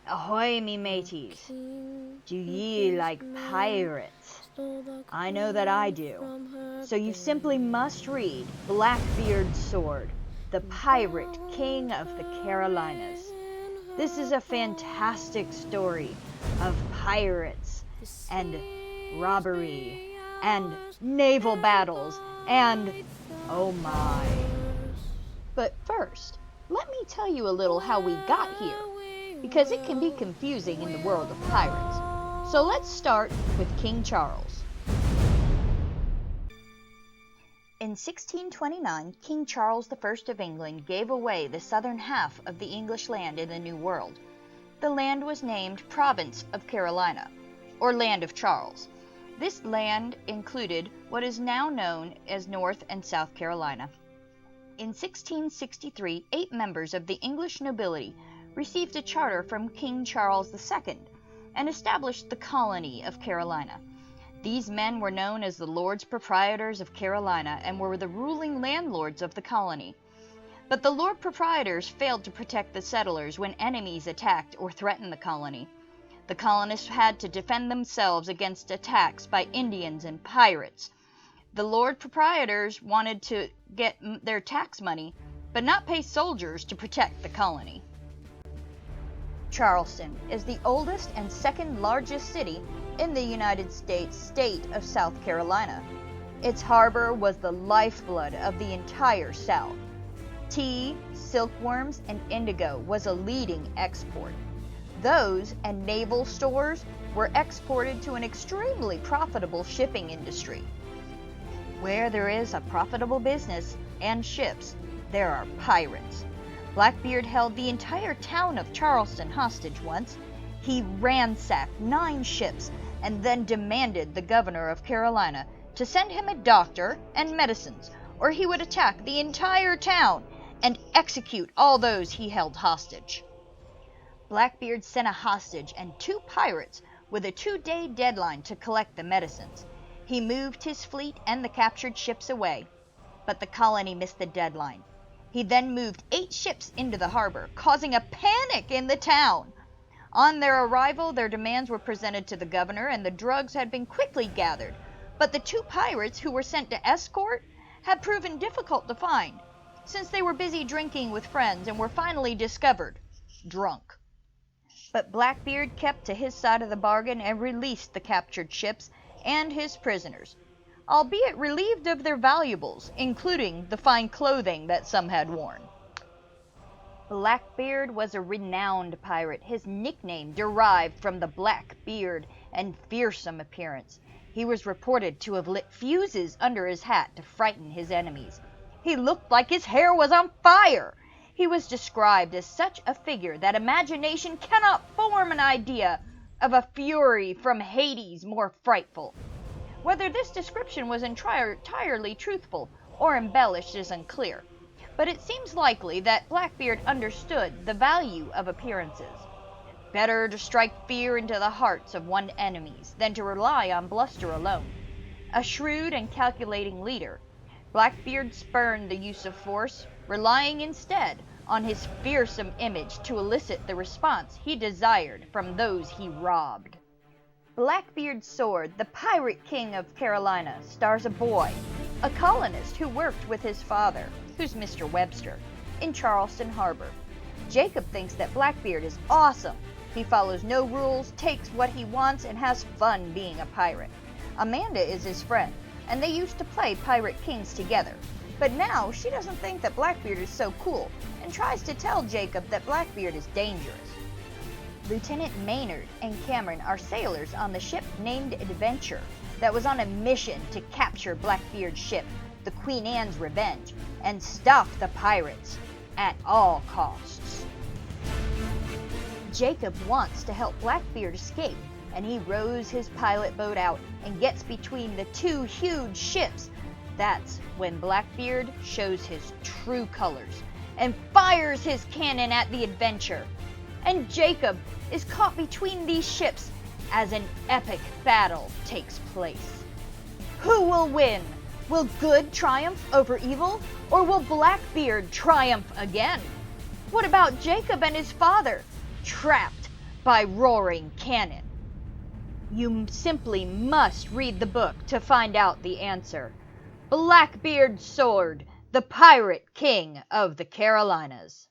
Ahoy, me mateys! Do ye like pirates? I know that I do. So you simply must read Blackbeard's Sword, the Pirate King of the Carolinas. This is a fantastic story of pirates and robbery and naval battles and oh my. But first, let me tell you a little how we got here, because it can be confusing in the world of pirates. So let's start with King Charles. In 1629, King Charles I of England gave away the southern half of the English land in the New World. The land was named Province of Carolina, or Land of Charles. This land included what is now known as North and South Carolina. In 1663, 8 members of the English nobility received a charter from King Charles II and established the colony of Carolina. These men were known as the Lords Proprietors of Carolina and were the ruling landlords of the colony. But the Lord Proprietors failed to protect the settlers when enemies attacked or threatened the colony. The colonists had to defend themselves against attacks by Indians and pirates. The Lord Proprietors wanted to get their tax money, but not pay soldiers to protect the colony. Charleston is the oldest and second largest city in the United States state of South Carolina. Its harbor was the lifeblood of the entire South. Tea, silkworms, and indigo was a leading export. Those and naval stores were exported to an extremely profitable shipping industry. Where there is a profitable business and ships, there are pirates. Blackbeard held the entire town of Charleston hostage once. He ransacked 9 ships and then demanded the governor of Carolina to send him a doctor and medicines, or he would attack the entire town and execute all those he held hostage. Blackbeard sent a hostage and 2 pirates with a 2-day deadline to collect the medicines. He moved his fleet and the captured ships away, but the colony missed the deadline. He then moved 8 ships into the harbor, causing a panic in the town. On their arrival, their demands were presented to the governor, and the drugs had been quickly gathered. But the 2 pirates who were sent to escort had proven difficult to find, since they were busy drinking with friends and were finally discovered drunk. But Blackbeard kept to his side of the bargain and released the captured ships and his prisoners, albeit relieved of their valuables, including the fine clothing that some had worn. Blackbeard was a renowned pirate, his nickname derived from the black beard and fearsome appearance. He was reported to have lit fuses under his hat to frighten his enemies. He looked like his hair was on fire. He was described as such a figure that imagination cannot form an idea of a fury from Hades more frightful. Whether this description was entirely truthful or embellished is unclear, but it seems likely that Blackbeard understood the value of appearances. Better to strike fear into the hearts of one's enemies than to rely on bluster alone. A shrewd and calculating leader, Blackbeard spurned the use of force, relying instead on his fearsome image to elicit the response he desired from those he robbed. Blackbeard's Sword, the Pirate King of Carolina, stars a boy, a colonist who worked with his father, who's Mr. Webster, in Charleston Harbor. Jacob thinks that Blackbeard is awesome. He follows no rules, takes what he wants, and has fun being a pirate. Amanda is his friend, and they used to play Pirate Kings together. But now she doesn't think that Blackbeard is so cool and tries to tell Jacob that Blackbeard is dangerous. Lieutenant Maynard and Cameron are sailors on the ship named Adventure that was on a mission to capture Blackbeard's ship, the Queen Anne's Revenge, and stop the pirates at all costs. Jacob wants to help Blackbeard escape, and he rows his pilot boat out and gets between the 2 huge ships. That's when Blackbeard shows his true colors and fires his cannon at the Adventure. And Jacob is caught between these ships as an epic battle takes place. Who will win? Will good triumph over evil, or will Blackbeard triumph again? What about Jacob and his father, trapped by roaring cannon? You simply must read the book to find out the answer. Blackbeard's sword, the Pirate King of the Carolinas.